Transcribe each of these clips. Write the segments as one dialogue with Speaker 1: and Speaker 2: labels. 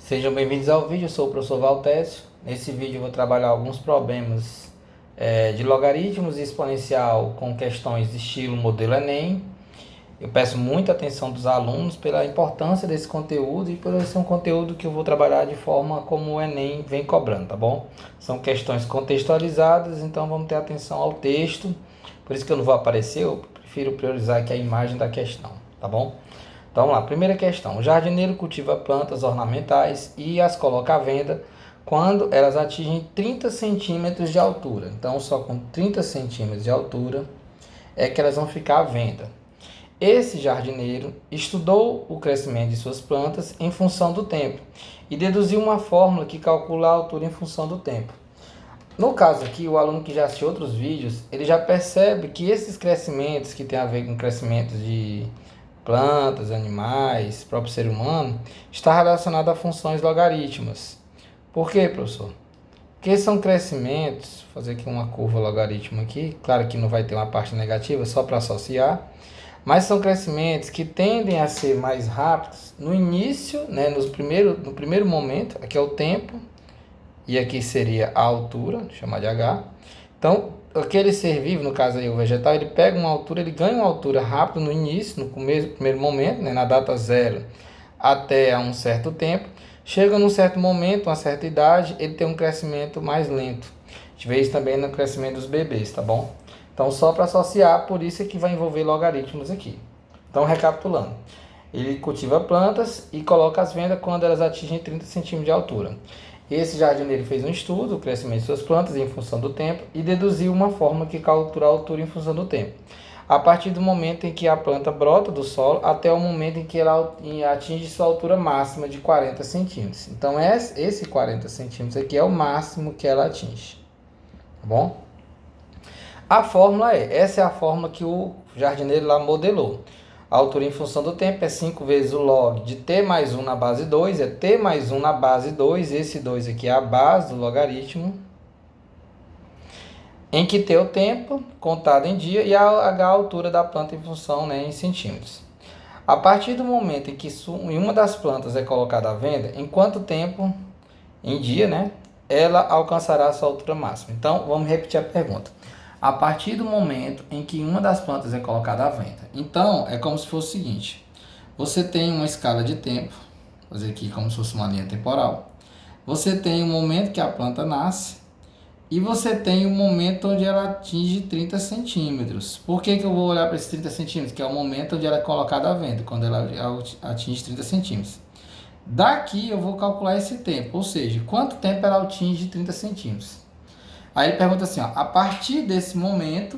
Speaker 1: Sejam bem-vindos ao vídeo, eu sou o professor Valtécio. Nesse vídeo eu vou trabalhar alguns problemas de logaritmos e exponencial com questões de estilo modelo Enem. Eu peço muita atenção dos alunos pela importância desse conteúdo e por ser um conteúdo que eu vou trabalhar de forma como o Enem vem cobrando, tá bom? São questões contextualizadas, então vamos ter atenção ao texto. Por isso que eu não vou aparecer, eu prefiro priorizar aqui a imagem da questão, tá bom? Então vamos lá, primeira questão. O jardineiro cultiva plantas ornamentais e as coloca à venda quando elas atingem 30 centímetros de altura. Então só com 30 centímetros de altura é que elas vão ficar à venda. Esse jardineiro estudou o crescimento de suas plantas em função do tempo e deduziu uma fórmula que calcula a altura em função do tempo. No caso aqui, o aluno que já assistiu outros vídeos, ele já percebe que esses crescimentos que tem a ver com crescimentos de plantas, animais, próprio ser humano, está relacionado a funções logarítmicas. Por quê, professor? Porque são crescimentos, vou fazer aqui uma curva logaritmo aqui, claro que não vai ter uma parte negativa, só para associar, mas são crescimentos que tendem a ser mais rápidos no início, né, no primeiro momento, aqui é o tempo, e aqui seria a altura, vou chamar de H. Então, aquele ser vivo, no caso aí o vegetal, ele pega uma altura, ele ganha uma altura rápida no início, no primeiro momento, né, na data zero até um certo tempo. Chega num certo momento, uma certa idade, ele tem um crescimento mais lento. A gente vê isso também no crescimento dos bebês, tá bom? Então, só para associar, por isso é que vai envolver logaritmos aqui. Então, recapitulando. Ele cultiva plantas e coloca as vendas quando elas atingem 30 centímetros de altura. Esse jardineiro fez um estudo do crescimento de suas plantas em função do tempo e deduziu uma fórmula que calcula a altura em função do tempo. A partir do momento em que a planta brota do solo até o momento em que ela atinge sua altura máxima de 40 centímetros. Então, esse 40 centímetros aqui é o máximo que ela atinge. Tá bom? A fórmula essa é a fórmula que o jardineiro lá modelou. A altura em função do tempo é 5 vezes o log de t mais 1 na base 2, é t mais 1 na base 2, esse 2 aqui é a base do logaritmo, em que t é o tempo contado em dia e a h a altura da planta em função, né, em centímetros. A partir do momento em que uma das plantas é colocada à venda, em quanto tempo, em dia, né, ela alcançará a sua altura máxima? Então, vamos repetir a pergunta. A partir do momento em que uma das plantas é colocada à venda. Então, é como se fosse o seguinte. Você tem uma escala de tempo, vou fazer aqui como se fosse uma linha temporal. Você tem o momento que a planta nasce e você tem o momento onde ela atinge 30 centímetros. Por que eu vou olhar para esses 30 centímetros? Que é o momento onde ela é colocada à venda, quando ela atinge 30 centímetros. Daqui eu vou calcular esse tempo, ou seja, quanto tempo ela atinge 30 centímetros. Aí ele pergunta assim, ó, a partir desse momento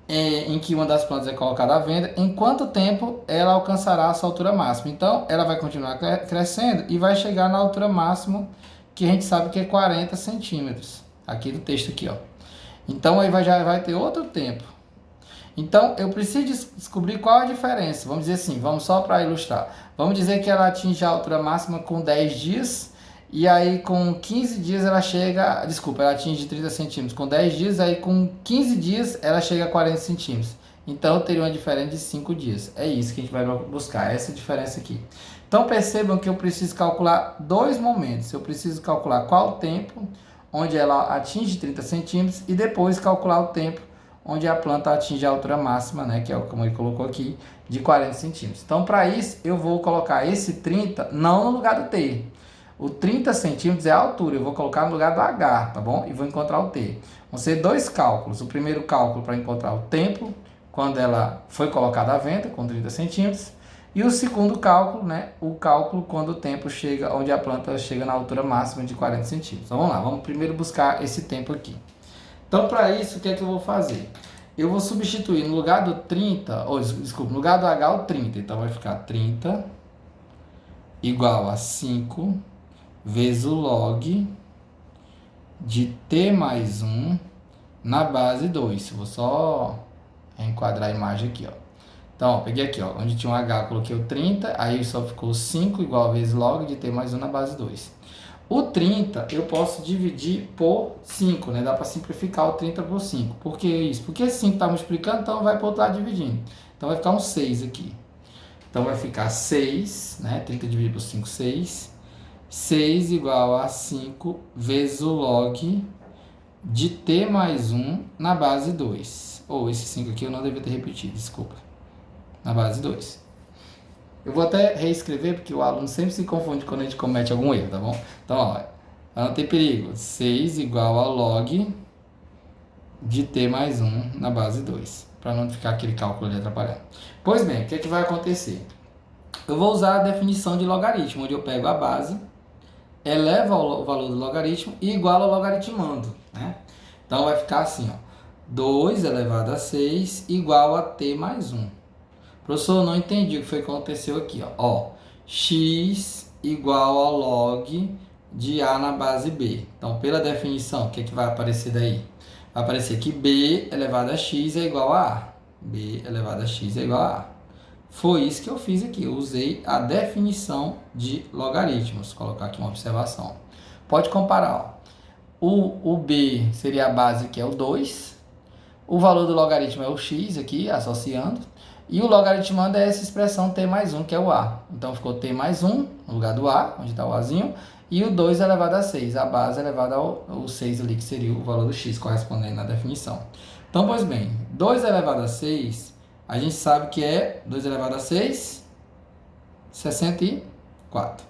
Speaker 1: em que uma das plantas é colocada à venda, em quanto tempo ela alcançará a sua altura máxima? Então, ela vai continuar crescendo e vai chegar na altura máxima, que a gente sabe que é 40 centímetros. Aqui no texto aqui, ó. Então, aí já vai ter outro tempo. Então, eu preciso descobrir qual a diferença. Vamos dizer assim, vamos só para ilustrar. Vamos dizer que ela atinge a altura máxima com 10 dias, e aí com 15 dias ela chega, desculpa, ela atinge 30 centímetros com 10 dias, aí com 15 dias ela chega a 40 centímetros. Então eu teria uma diferença de 5 dias. É isso que a gente vai buscar, essa diferença aqui. Então percebam que eu preciso calcular dois momentos. Eu preciso calcular qual o tempo onde ela atinge 30 centímetros e depois calcular o tempo onde a planta atinge a altura máxima, né, que é como ele colocou aqui, de 40 centímetros. Então para isso eu vou colocar esse 30 não no lugar do t. O 30 centímetros é a altura, eu vou colocar no lugar do H, tá bom? E vou encontrar o T. Vão ser dois cálculos. O primeiro cálculo para encontrar o tempo, quando ela foi colocada à venda, com 30 centímetros. E o segundo cálculo, né? O cálculo quando o tempo chega, onde a planta chega na altura máxima de 40 centímetros. Então vamos lá, vamos primeiro buscar esse tempo aqui. Então para isso, o que é que eu vou fazer? Eu vou substituir no lugar do 30, desculpa, no lugar do H o 30. Então vai ficar 30 igual a 5 vezes o log de t mais 1 na base 2. Vou só enquadrar a imagem aqui, ó. Então, ó, peguei aqui, ó, onde tinha um H, coloquei o 30, aí só ficou 5 igual a vezes log de t mais 1 na base 2. O 30 eu posso dividir por 5, né? Dá para simplificar o 30 por 5. Por que isso? Porque 5 está multiplicando, então vai para o outro lado dividindo. Então vai ficar um 6 aqui. Então vai ficar 6, né? 30 dividido por 5, 6. 6 igual a 5 vezes o log de t mais 1 na base 2. Ou esse 5 aqui eu não devia ter repetido, desculpa. Na base 2. Eu vou até reescrever, porque o aluno sempre se confunde quando a gente comete algum erro, tá bom? Então, ó, não tem perigo. 6 igual a log de t mais 1 na base 2. Para não ficar aquele cálculo ali atrapalhando. Pois bem, o que é que vai acontecer? Eu vou usar a definição de logaritmo, onde eu pego a base, elevo o valor do logaritmo e igualo ao logaritmando, né? Então, vai ficar assim, ó. 2 elevado a 6 igual a t mais 1. Professor, eu não entendi o que foi que aconteceu aqui, ó. X igual ao log de A na base B. Então, pela definição, o que é que vai aparecer daí? Vai aparecer que B elevado a X é igual a A. B elevado a X é igual a A. Foi isso que eu fiz aqui. Eu usei a definição de logaritmos. Vou colocar aqui uma observação. Pode comparar, ó. O B seria a base, que é o 2. O valor do logaritmo é o x aqui, associando. E o logaritmando é essa expressão t mais 1, que é o a. Então, ficou t mais 1 no lugar do a, onde está o azinho. E o 2 elevado a 6, a base elevada ao 6 ali, que seria o valor do x, correspondendo na definição. Então, pois bem, 2 elevado a 6, a gente sabe que é 2 elevado a 6, 64.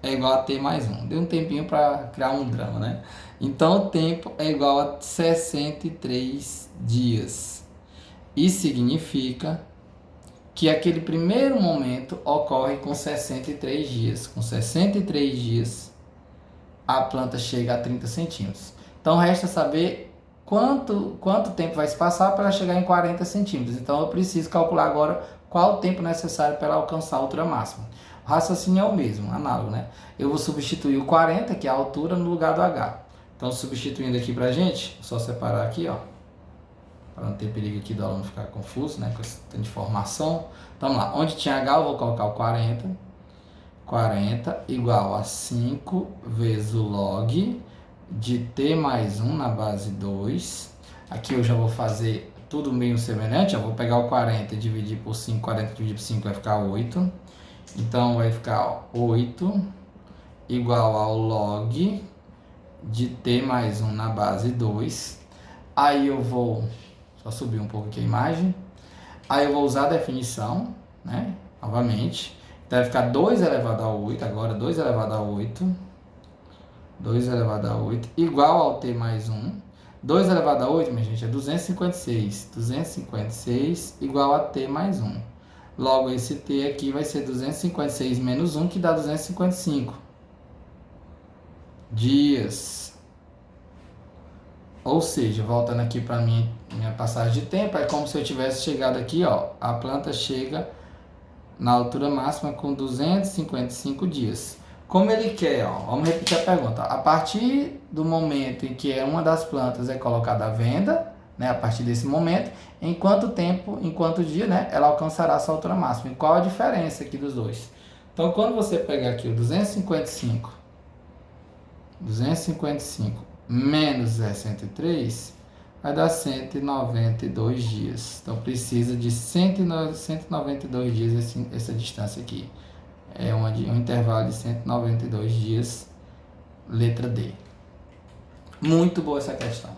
Speaker 1: É igual a t mais 1. Deu um tempinho para criar um drama, né? Então, o tempo é igual a 63 dias. Isso significa que aquele primeiro momento ocorre com 63 dias. Com 63 dias, a planta chega a 30 centímetros. Então, resta saber quanto tempo vai se passar para ela chegar em 40 centímetros. Então, eu preciso calcular agora qual o tempo necessário para ela alcançar a altura máxima. O raciocínio é o mesmo, análogo, né? Eu vou substituir o 40, que é a altura, no lugar do H. Então, substituindo aqui pra gente, só separar aqui, ó, para não ter perigo aqui do aluno ficar confuso, né, com essa informação. Então, vamos lá. Onde tinha H, eu vou colocar o 40. 40 igual a 5 vezes o log de t mais 1 na base 2. Aqui eu já vou fazer tudo meio semelhante. Eu vou pegar o 40 e dividir por 5. 40 dividido por 5 vai ficar 8. Então, vai ficar 8 igual ao log de t mais 1 na base 2. Aí eu vou só subir um pouco aqui a imagem. Aí eu vou usar a definição, né? Novamente. Então vai ficar 2 elevado a 8. Agora 2 elevado a 8. 2 elevado a 8 igual ao t mais 1. 2 elevado a 8, minha gente, é 256. 256 igual a t mais 1. Logo, esse t aqui vai ser 256 menos 1, que dá 255 dias. Ou seja, voltando aqui para minha passagem de tempo, é como se eu tivesse chegado aqui, ó. A planta chega na altura máxima com 255 dias. Como ele quer, ó, vamos repetir a pergunta. A partir do momento em que uma das plantas é colocada à venda, né, a partir desse momento, em quanto tempo, em quanto dia, né, ela alcançará essa altura máxima? E qual a diferença aqui dos dois? Então, quando você pegar aqui o 255 menos 63, vai dar 192 dias. Então, precisa de 192 dias essa distância aqui. É um intervalo de 192 dias, letra D. Muito boa essa questão.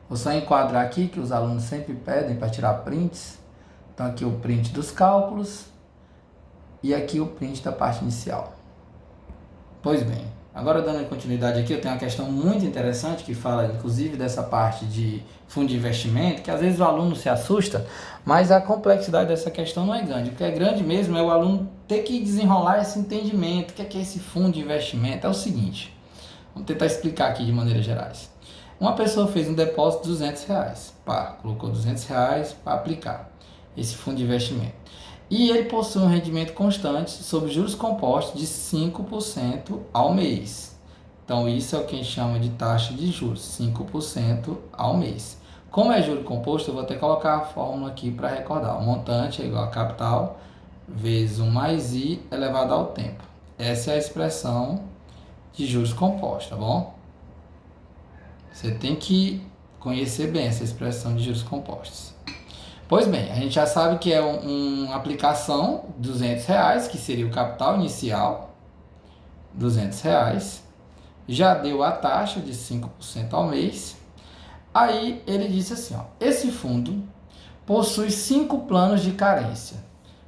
Speaker 1: Vou só enquadrar aqui, que os alunos sempre pedem para tirar prints. Então, aqui o print dos cálculos e aqui o print da parte inicial. Pois bem, agora dando continuidade aqui, eu tenho uma questão muito interessante que fala, inclusive, dessa parte de fundo de investimento, que às vezes o aluno se assusta, mas a complexidade dessa questão não é grande. O que é grande mesmo é o aluno ter que desenrolar esse entendimento. O que é esse fundo de investimento? É o seguinte, vamos tentar explicar aqui de maneiras gerais. Uma pessoa fez um depósito de R$200, colocou R$200 para aplicar esse fundo de investimento. E ele possui um rendimento constante sobre juros compostos de 5% ao mês. Então, isso é o que a gente chama de taxa de juros, 5% ao mês. Como é juro composto, eu vou até colocar a fórmula aqui para recordar. O montante é igual a capital vezes 1 mais I elevado ao tempo. Essa é a expressão de juros compostos, tá bom? Você tem que conhecer bem essa expressão de juros compostos. Pois bem, a gente já sabe que é uma aplicação de R$200, que seria o capital inicial, R$ 200, já deu a taxa de 5% ao mês. Aí ele disse assim, ó, esse fundo possui 5 planos de carência.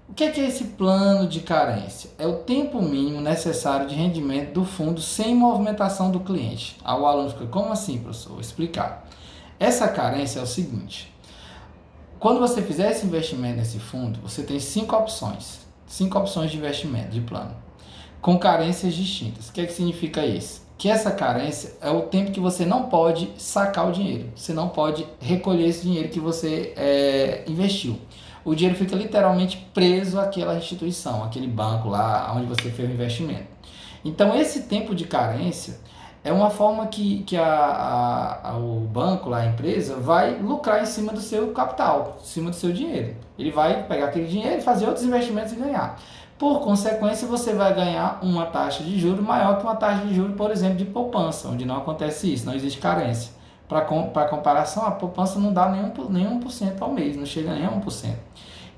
Speaker 1: O que é esse plano de carência? É o tempo mínimo necessário de rendimento do fundo sem movimentação do cliente. Aí o aluno fica, como assim, professor? Vou explicar. Essa carência é o seguinte, quando você fizer esse investimento nesse fundo, você tem 5 opções de investimento, de plano, com carências distintas. O que significa isso? Que essa carência é o tempo que você não pode sacar o dinheiro, você não pode recolher esse dinheiro que você investiu. O dinheiro fica literalmente preso àquela instituição, aquele banco lá onde você fez o investimento. Então esse tempo de carência é uma forma que o banco, lá, a empresa, vai lucrar em cima do seu capital, em cima do seu dinheiro. Ele vai pegar aquele dinheiro, fazer outros investimentos e ganhar. Por consequência, você vai ganhar uma taxa de juros maior que uma taxa de juros, por exemplo, de poupança, onde não acontece isso, não existe carência. Para comparação, a poupança não dá nem 1% ao mês, não chega nem a 1%.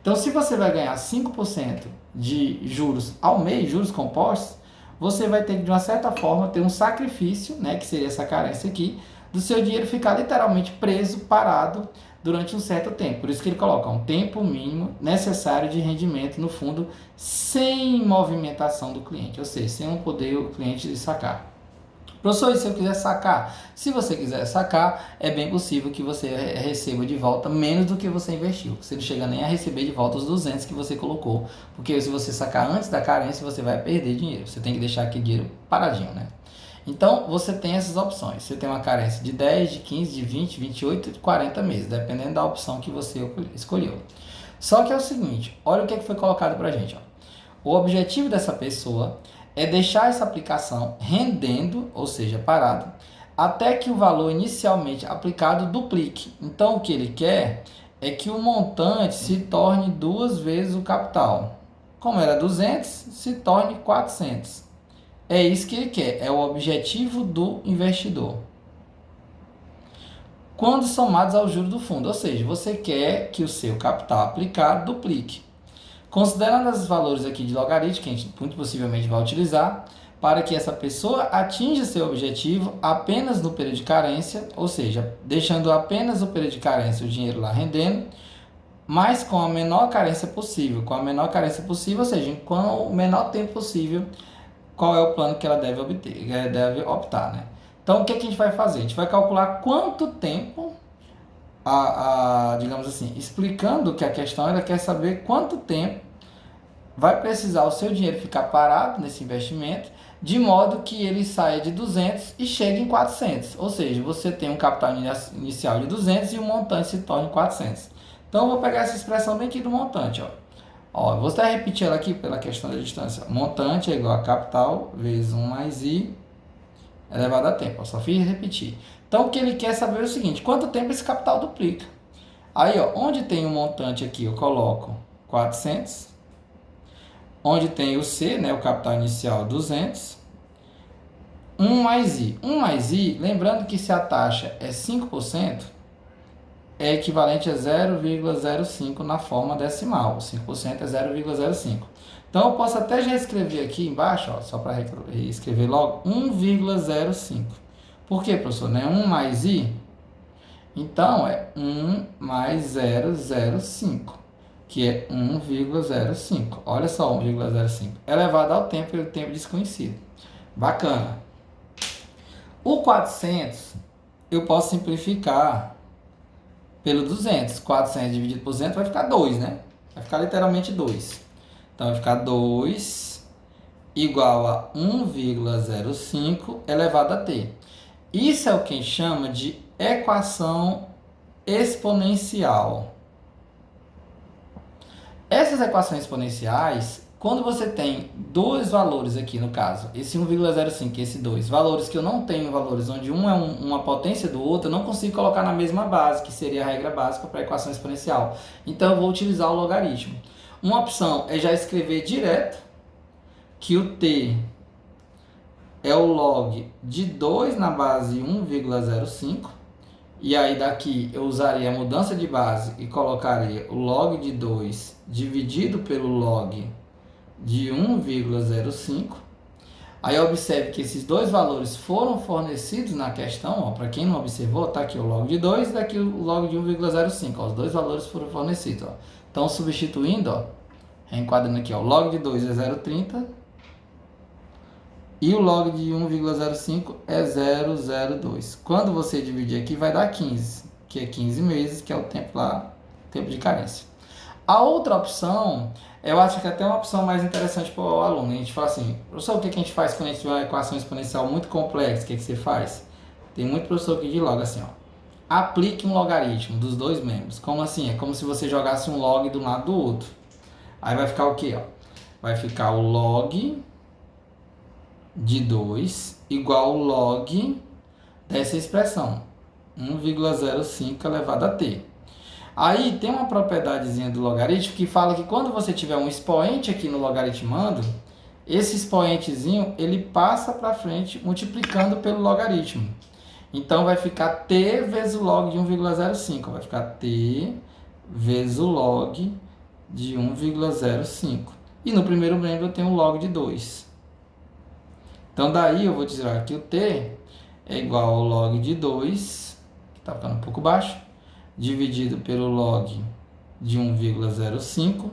Speaker 1: Então, se você vai ganhar 5% de juros ao mês, juros compostos, você vai ter que, de uma certa forma, ter um sacrifício, né, que seria essa carência aqui, do seu dinheiro ficar literalmente preso, parado, durante um certo tempo. Por isso que ele coloca um tempo mínimo necessário de rendimento no fundo sem movimentação do cliente, ou seja, sem o poder o cliente de sacar. Professor, e se eu quiser sacar? Se você quiser sacar, é bem possível que você receba de volta menos do que você investiu. Você não chega nem a receber de volta os 200 que você colocou, porque se você sacar antes da carência, você vai perder dinheiro. Você tem que deixar aquele dinheiro paradinho, né? Então, você tem essas opções. Você tem uma carência de 10, de 15, de 20, 28 e de 40 meses, dependendo da opção que você escolheu. Só que é o seguinte, olha o que foi colocado pra gente, ó. O objetivo dessa pessoa é deixar essa aplicação rendendo, ou seja, parado, até que o valor inicialmente aplicado duplique. Então, o que ele quer é que o montante se torne 2 vezes o capital. Como era 200, se torne 400. É isso que ele quer, é o objetivo do investidor. Quando somados ao juro do fundo, ou seja, você quer que o seu capital aplicado duplique. Considerando os valores aqui de logaritmo, que a gente muito possivelmente vai utilizar, para que essa pessoa atinja seu objetivo apenas no período de carência, ou seja, deixando apenas no período de carência o dinheiro lá rendendo, mas com a menor carência possível. Com a menor carência possível, ou seja, com o menor tempo possível, qual é o plano que ela deve optar, né? Então, o que a gente vai fazer? A gente vai calcular quanto tempo, digamos assim, explicando que a questão, ela quer saber quanto tempo vai precisar o seu dinheiro ficar parado nesse investimento, de modo que ele saia de 200 e chegue em 400. Ou seja, você tem um capital inicial de 200 e o montante se torna 400. Então, eu vou pegar essa expressão bem aqui do montante, ó. Eu vou até repetir ela aqui pela questão da distância. Montante é igual a capital vezes 1 mais I elevado a tempo. Eu só fiz repetir. Então, o que ele quer saber é o seguinte, quanto tempo esse capital duplica? Aí, ó, onde tem o montante aqui, eu coloco 400. Onde tem o C, né, o capital inicial, 200. 1 mais I. 1 mais I, lembrando que se a taxa é 5%, é equivalente a 0,05 na forma decimal. 5% é 0,05. Então, eu posso até já escrever aqui embaixo, ó, só para escrever logo, 1,05. Por quê, professor? Não é 1 mais I? Então, é 1 mais 0,05, que é 1,05. Olha só, 1,05. Elevado ao tempo, pelo tempo desconhecido. Bacana. O 400, eu posso simplificar pelo 200. 400 dividido por 200 vai ficar 2, né? Vai ficar literalmente 2. Então, vai ficar 2 igual a 1,05 elevado a t. Isso é o que a gente chama de equação exponencial. Essas equações exponenciais, quando você tem dois valores aqui no caso, esse 1,05 e esse 2, valores que eu não tenho valores onde um é uma potência do outro, eu não consigo colocar na mesma base, que seria a regra básica para a equação exponencial. Então eu vou utilizar o logaritmo. Uma opção é já escrever direto que o t é o log de 2 na base 1,05. E aí daqui eu usaria a mudança de base e colocaria o log de 2 dividido pelo log de 1,05. Aí observe que esses dois valores foram fornecidos na questão, para quem não observou, está aqui o log de 2 e daqui o log de 1,05, os dois valores foram fornecidos. Ó. Então, substituindo, ó, reenquadrando aqui, ó, o log de 2 é 0,30 e o log de 1,05 é 0,02. Quando você dividir aqui, vai dar 15, que é 15 meses, que é o tempo lá, tempo de carência. A outra opção, eu acho que até é uma opção mais interessante para o aluno. A gente fala assim, professor, o que a gente faz quando a gente tiver uma equação exponencial muito complexa? O que você faz? Tem muito professor que diz logo assim, ó, aplique um logaritmo dos dois membros. Como assim? É como se você jogasse um log do lado do outro. Aí vai ficar o quê? Ó? Vai ficar o log de 2 igual ao log dessa expressão, 1,05 elevado a t. Aí tem uma propriedadezinha do logaritmo que fala que quando você tiver um expoente aqui no logaritmando, esse expoentezinho ele passa para frente multiplicando pelo logaritmo. Então vai ficar t vezes o log de 1,05. Vai ficar t vezes o log de 1,05. E no primeiro membro eu tenho o log de 2. Então daí eu vou dizer que o t é igual ao log de 2, que está ficando um pouco baixo, dividido pelo log de 1,05.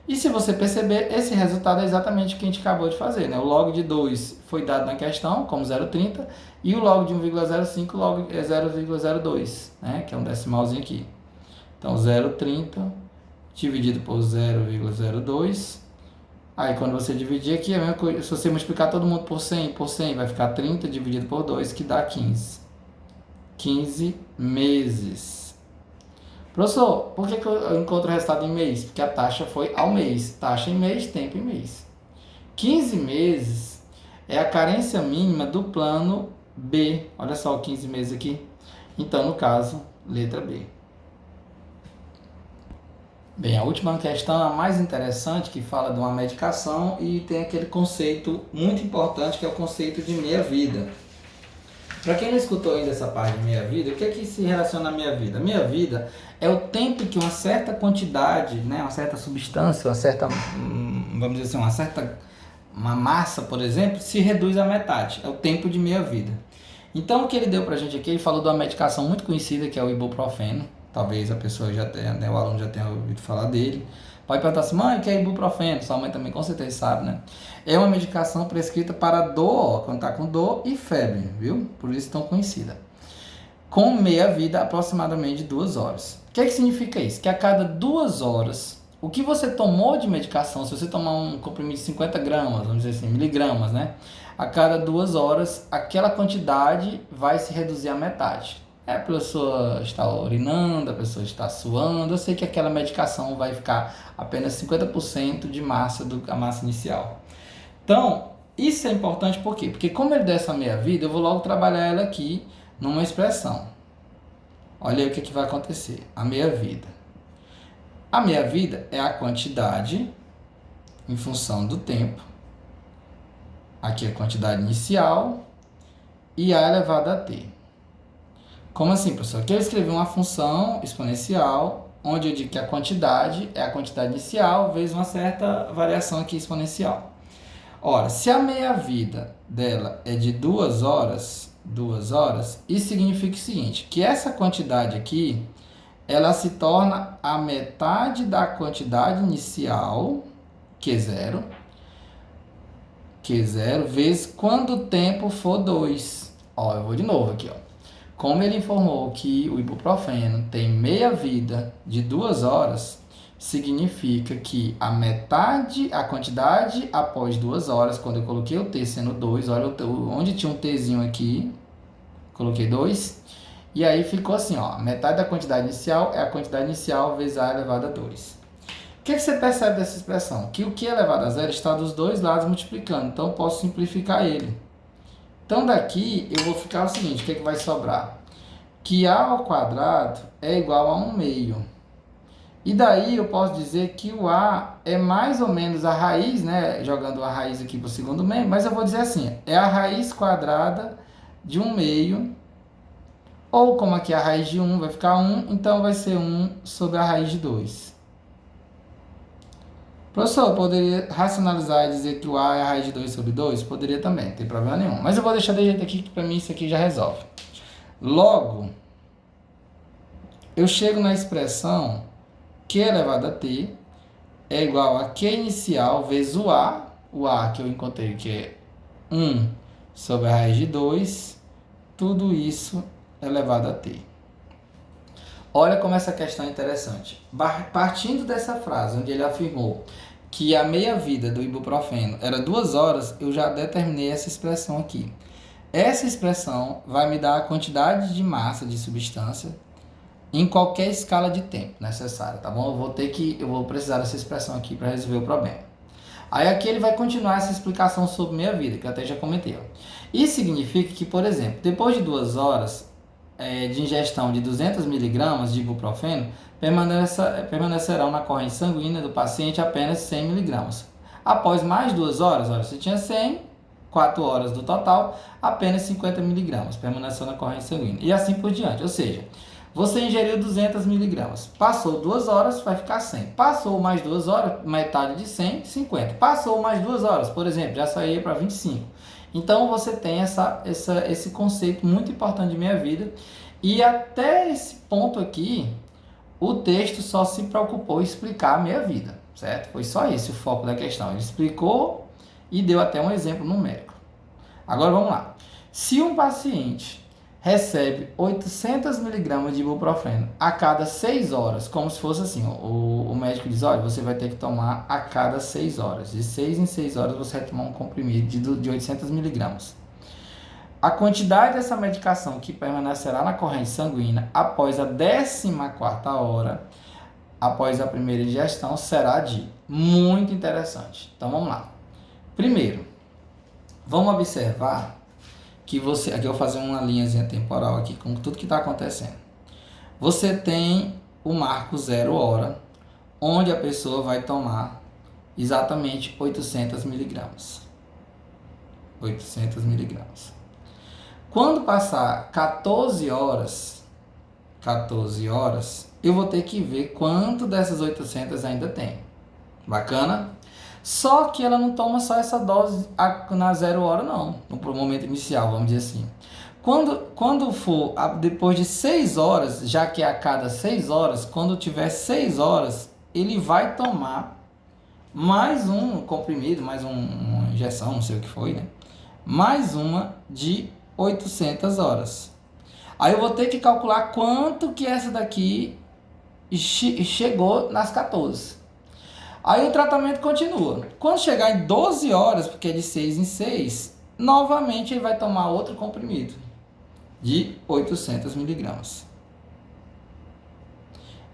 Speaker 1: E se você perceber, esse resultado é exatamente o que a gente acabou de fazer, né? O log de 2 foi dado na questão como 0,30 e o log de 1,05 log é 0,02, né? Que é um decimalzinho aqui. Então 0,30 dividido por 0,02. Aí quando você dividir aqui, é a mesma coisa. Se você multiplicar todo mundo por 100, vai ficar 30 dividido por 2, que dá 15. 15 meses. Professor, por que eu encontro o resultado em mês? Porque a taxa foi ao mês. Taxa em mês, tempo em mês. 15 meses é a carência mínima do plano B. Olha só o 15 meses aqui. Então, no caso, letra B. Bem, a última questão é a mais interessante, que fala de uma medicação e tem aquele conceito muito importante, que é o conceito de meia-vida. Para quem não escutou ainda essa parte de meia-vida, o que é que se relaciona à meia-vida? A meia-vida é o tempo que uma certa quantidade, né, uma certa substância, uma certa, vamos dizer assim, uma massa, por exemplo, se reduz à metade. É o tempo de meia-vida. Então, o que ele deu para a gente aqui, ele falou de uma medicação muito conhecida, que é o ibuprofeno. Talvez a pessoa já tenha, né, o aluno já tenha ouvido falar dele. Pode perguntar assim, mãe, o que é ibuprofeno? Sua mãe também com certeza sabe, né? É uma medicação prescrita para dor, quando está com dor e febre, viu? Por isso tão conhecida. Com meia-vida aproximadamente de 2 horas. O que é que significa isso? Que a cada 2 horas, o que você tomou de medicação, se você tomar um comprimido de 50 gramas, vamos dizer assim, miligramas, né? A cada 2 horas, aquela quantidade vai se reduzir à metade. A pessoa está urinando, a pessoa está suando, eu sei que aquela medicação vai ficar apenas 50% de massa, a massa inicial. Então, isso é importante por quê? Porque como ele der essa meia-vida, eu vou logo trabalhar ela aqui numa expressão. Olha aí o que vai acontecer. A meia-vida. A meia-vida é a quantidade em função do tempo. Aqui é a quantidade inicial e A elevado a T. Como assim, professor? Aqui eu escrevi uma função exponencial, onde eu digo que a quantidade é a quantidade inicial vezes uma certa variação aqui exponencial. Ora, se a meia-vida dela é de 2 horas, isso significa o seguinte, que essa quantidade aqui, ela se torna a metade da quantidade inicial, Q0, vezes quando o tempo for 2. Ó, eu vou de novo aqui, ó. Como ele informou que o ibuprofeno tem meia-vida de 2 horas, significa que a metade, a quantidade após 2 horas, quando eu coloquei o T sendo 2, olha onde tinha um Tzinho aqui, coloquei 2, e aí ficou assim, ó, a metade da quantidade inicial é a quantidade inicial vezes A elevado a 2. O que você percebe dessa expressão? Que o Q elevado a 0 está dos dois lados multiplicando, então eu posso simplificar ele. Então, daqui eu vou ficar o seguinte, o que vai sobrar? Que A ao quadrado é igual a 1 meio. E daí eu posso dizer que o A é mais ou menos a raiz, né? Jogando a raiz aqui para o segundo membro, mas eu vou dizer assim, é a raiz quadrada de 1 meio, ou como aqui a raiz de 1 vai ficar 1, então vai ser 1 sobre a raiz de 2. Professor, eu poderia racionalizar e dizer que o A é a raiz de 2 sobre 2? Poderia também, não tem problema nenhum. Mas eu vou deixar de jeito aqui, que para mim isso aqui já resolve. Logo, eu chego na expressão Q elevado a T é igual a Q inicial vezes o A que eu encontrei que é 1 sobre a raiz de 2, tudo isso elevado a T. Olha como essa questão é interessante. Partindo dessa frase, onde ele afirmou que a meia-vida do ibuprofeno era 2 horas, eu já determinei essa expressão aqui. Essa expressão vai me dar a quantidade de massa de substância em qualquer escala de tempo necessária, tá bom? Eu vou precisar dessa expressão aqui para resolver o problema. Aí aqui ele vai continuar essa explicação sobre meia-vida, que eu até já comentei. Ó. Isso significa que, por exemplo, depois de 2 horas de ingestão de 200 miligramas de ibuprofeno, permanecerão na corrente sanguínea do paciente apenas 100 miligramas. Após mais 2 horas, olha, você tinha 100, 4 horas do total, apenas 50 miligramas permaneceu na corrente sanguínea. E assim por diante, ou seja, você ingeriu 200 miligramas. Passou 2 horas, vai ficar 100. Passou mais 2 horas, metade de 100, 50. Passou mais 2 horas, por exemplo, já saiu para 25. Então, você tem esse conceito muito importante de meia-vida. E até esse ponto aqui, o texto só se preocupou em explicar a meia-vida, certo? Foi só esse o foco da questão. Ele explicou e deu até um exemplo numérico. Agora, vamos lá. Se um paciente recebe 800 miligramas de ibuprofeno a cada 6 horas, como se fosse assim, o médico diz, olha, você vai ter que tomar a cada 6 horas, de 6 em 6 horas você vai tomar um comprimido de 800 miligramas. A quantidade dessa medicação que permanecerá na corrente sanguínea após a 14ª hora, após a primeira ingestão, será de muito interessante. Então, vamos lá. Primeiro, vamos observar que você, aqui eu vou fazer uma linhazinha temporal aqui com tudo que está acontecendo. Você tem o marco 0 hora, onde a pessoa vai tomar exatamente 800 miligramas. 800 miligramas. Quando passar 14 horas, eu vou ter que ver quanto dessas 800 ainda tem. Bacana? Só que ela não toma só essa dose na 0 hora, não. No momento inicial, vamos dizer assim. Quando for depois de 6 horas, já que é a cada 6 horas, quando tiver 6 horas, ele vai tomar mais um comprimido, mais uma injeção, não sei o que foi, né? Mais uma de 800 horas. Aí eu vou ter que calcular quanto que essa daqui chegou nas 14. Aí o tratamento continua. Quando chegar em 12 horas, porque é de 6 em 6, novamente ele vai tomar outro comprimido de 800 miligramas.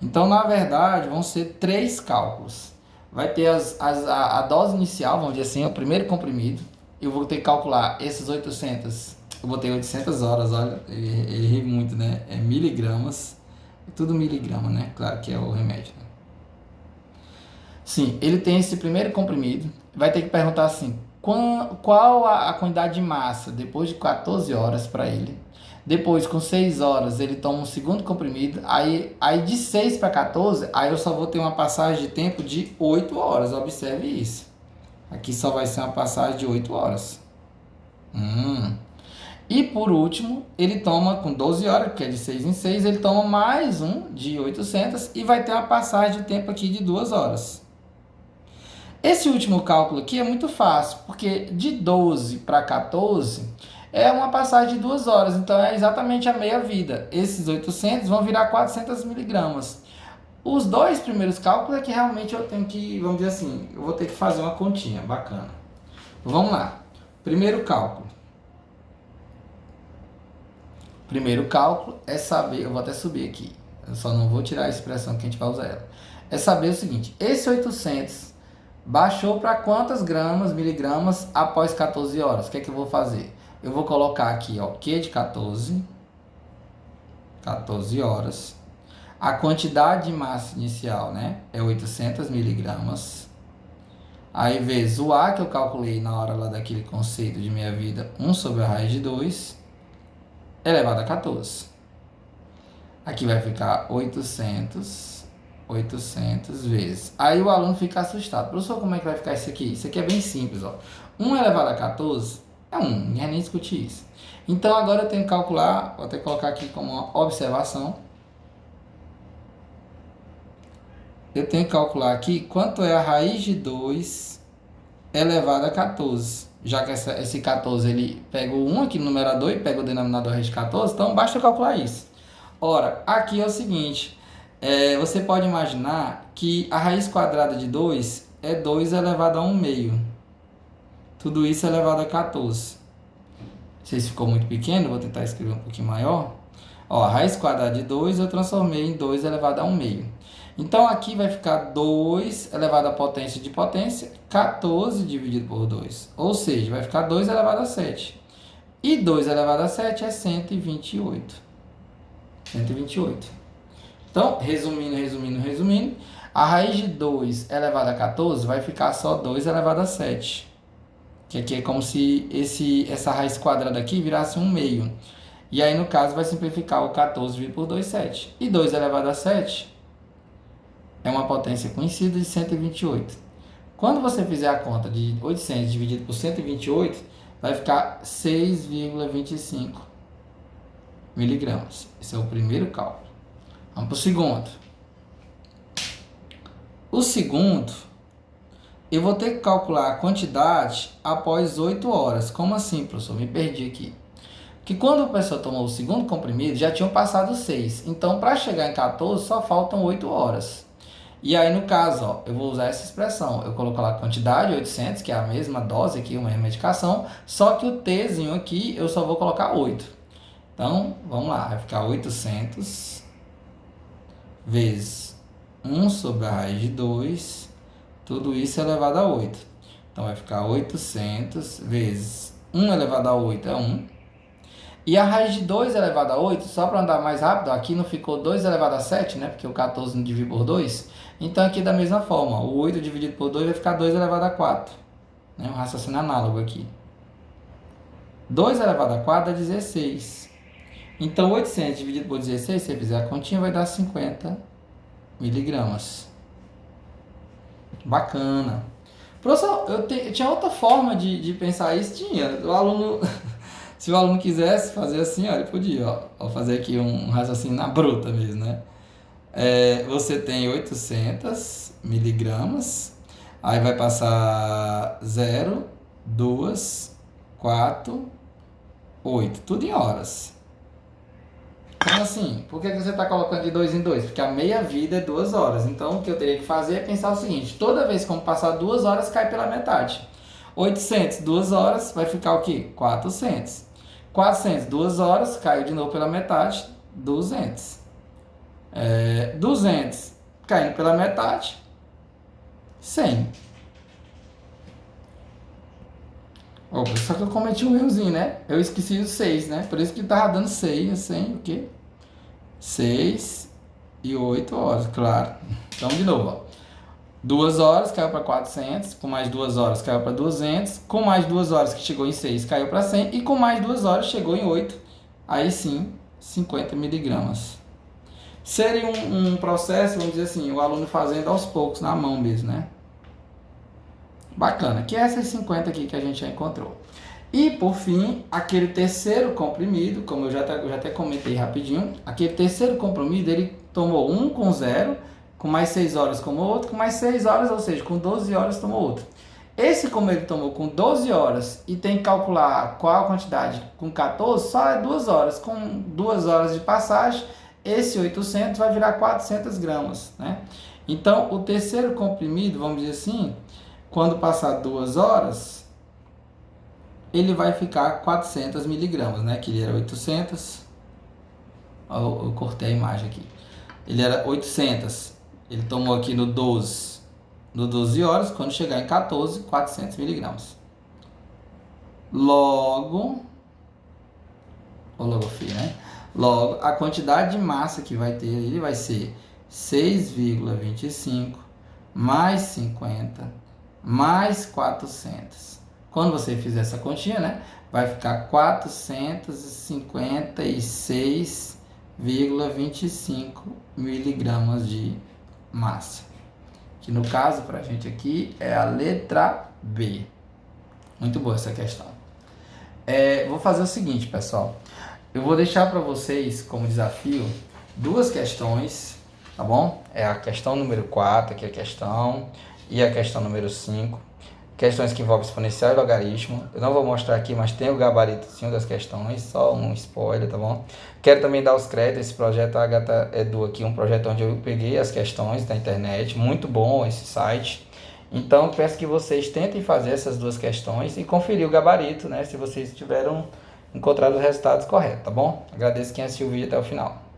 Speaker 1: Então, na verdade, vão ser 3 cálculos. Vai ter a dose inicial, vamos dizer assim, o primeiro comprimido. Eu vou ter que calcular esses 800. Eu botei 800 horas, olha, errei muito, né? É miligramas. É tudo miligrama, né? Claro que é o remédio, né? Sim, ele tem esse primeiro comprimido, vai ter que perguntar assim, qual a quantidade de massa depois de 14 horas para ele. Depois, com 6 horas, ele toma um segundo comprimido, aí de 6 para 14, aí eu só vou ter uma passagem de tempo de 8 horas, observe isso. Aqui só vai ser uma passagem de 8 horas. E por último, ele toma com 12 horas, porque é de 6 em 6, ele toma mais um de 800 e vai ter uma passagem de tempo aqui de 2 horas. Esse último cálculo aqui é muito fácil, porque de 12 para 14 é uma passagem de 2 horas, então é exatamente a meia-vida. Esses 800 vão virar 400 miligramas. Os 2 primeiros cálculos é que realmente eu tenho que, vamos dizer assim, eu vou ter que fazer uma continha bacana. Vamos lá. Primeiro cálculo. Primeiro cálculo é saber, eu vou até subir aqui, eu só não vou tirar a expressão que a gente vai usar ela. É saber o seguinte, esse 800 baixou para quantas miligramas após 14 horas? O que é que eu vou fazer? Eu vou colocar aqui, ó, Q de 14 horas. A quantidade de massa inicial, né, é 800 miligramas. Aí, vezes o A que eu calculei na hora lá daquele conceito de meia-vida, 1 sobre a raiz de 2, elevado a 14. Aqui vai ficar 800 800 vezes. Aí o aluno fica assustado. Professor, como é que vai ficar isso aqui? Isso aqui é bem simples, ó. 1 elevado a 14 é 1, ninguém nem discutir isso. Então agora eu tenho que calcular, vou até colocar aqui como uma observação. Eu tenho que calcular aqui quanto é a raiz de 2 elevado a 14. Já que esse 14 ele pega o 1 aqui no numerador e pega o denominador raiz de 14, então basta eu calcular isso. Ora, aqui é o seguinte, você pode imaginar que a raiz quadrada de 2 é 2 elevado a 1 meio. Tudo isso elevado a 14. Não sei se ficou muito pequeno, vou tentar escrever um pouquinho maior. Ó, a raiz quadrada de 2 eu transformei em 2 elevado a 1 meio. Então aqui vai ficar 2 elevado à potência de potência, 14 dividido por 2. Ou seja, vai ficar 2 elevado a 7. E 2 elevado a 7 é 128. 128. Então, resumindo, a raiz de 2 elevado a 14 vai ficar só 2 elevado a 7. Que aqui é como se essa raiz quadrada aqui virasse 1 meio. E aí, no caso, vai simplificar o 14 dividido por 2, 7. E 2 elevado a 7 é uma potência conhecida de 128. Quando você fizer a conta de 800 dividido por 128, vai ficar 6,25 miligramas. Esse é o primeiro cálculo. Vamos para o segundo. O segundo, eu vou ter que calcular a quantidade após 8 horas. Como assim, professor? Me perdi aqui. Que quando a pessoa tomou o segundo comprimido, já tinham passado 6. Então, para chegar em 14, só faltam 8 horas. E aí, no caso, ó, eu vou usar essa expressão. Eu coloco lá a quantidade, 800, que é a mesma dose aqui, uma medicação. Só que o Tzinho aqui, eu só vou colocar 8. Então, vamos lá. Vai ficar 800 vezes 1 sobre a raiz de 2. Tudo isso elevado a 8. Então, vai ficar 800 vezes 1 elevado a 8 é 1. E a raiz de 2 elevado a 8, só para andar mais rápido, aqui não ficou 2 elevado a 7, né? Porque o 14 não divide por 2. Então, aqui da mesma forma, o 8 dividido por 2 vai ficar 2 elevado a 4. Né? Um raciocínio análogo aqui. 2 elevado a 4 dá 16. Então, 800 dividido por 16, se você fizer a continha, vai dar 50 miligramas. Bacana. Professor, eu tinha outra forma de pensar isso? Tinha. O aluno... Se o aluno quisesse fazer assim, ó, ele podia, ó. Vou fazer aqui um raciocínio na bruta mesmo, né? Você tem 800 miligramas, aí vai passar 0, 2, 4, 8, tudo em horas. Então assim, por que você está colocando de 2 em 2? Porque a meia vida é 2 horas. Então o que eu teria que fazer é pensar o seguinte: toda vez que eu passar 2 horas, cai pela metade. 800, 2 horas, vai ficar o quê? 400. 400, 2 horas, caiu de novo pela metade, 200. 200, caindo pela metade, 100. Opa, só que eu cometi um errozinho, né? Eu esqueci os 6, né? Por isso que tava dando 6, 100, o quê? 6 e 8 horas, claro. Então, de novo, ó. 2 horas caiu para 400, com mais 2 horas caiu para 200, com mais 2 horas que chegou em 6 caiu para 100 e com mais 2 horas chegou em 8, aí sim 50 miligramas. Seria um processo, vamos dizer assim, o aluno fazendo aos poucos, na mão mesmo, né? Bacana, que é essas 50 aqui que a gente já encontrou. E por fim, aquele terceiro comprimido, como eu já até comentei rapidinho, aquele terceiro comprimido ele tomou um com 0, com mais 6 horas tomou outro, com mais 6 horas, ou seja, com 12 horas tomou outro. Esse, como ele tomou com 12 horas e tem que calcular qual a quantidade com 14, só é 2 horas. Com 2 horas de passagem, esse 800 vai virar 400 gramas, né? Então, o terceiro comprimido, vamos dizer assim, quando passar 2 horas, ele vai ficar 400 miligramas, né? Que ele era 800. Eu cortei a imagem aqui. Ele era 800. Ele tomou aqui no 12 horas, quando chegar em 14, 400 miligramas. Logo, né? Logo, a quantidade de massa que vai ter ele vai ser 6,25 mais 50 mais 400. Quando você fizer essa continha, né? Vai ficar 456,25 miligramas de massa. Que no caso, pra gente aqui, é a letra B. Muito boa essa questão. Vou fazer o seguinte, pessoal. Eu vou deixar para vocês como desafio duas questões, tá bom? É a questão número 4, que é a questão, e a questão número 5. Questões que envolvem exponencial e logaritmo. Eu não vou mostrar aqui, mas tem o gabaritozinho das questões, só um spoiler, tá bom? Quero também dar os créditos, esse projeto Agatha Edu aqui, um projeto onde eu peguei as questões da internet, muito bom esse site. Então, peço que vocês tentem fazer essas duas questões e conferir o gabarito, né, se vocês tiveram encontrado os resultados corretos, tá bom? Agradeço quem assistiu o vídeo até o final.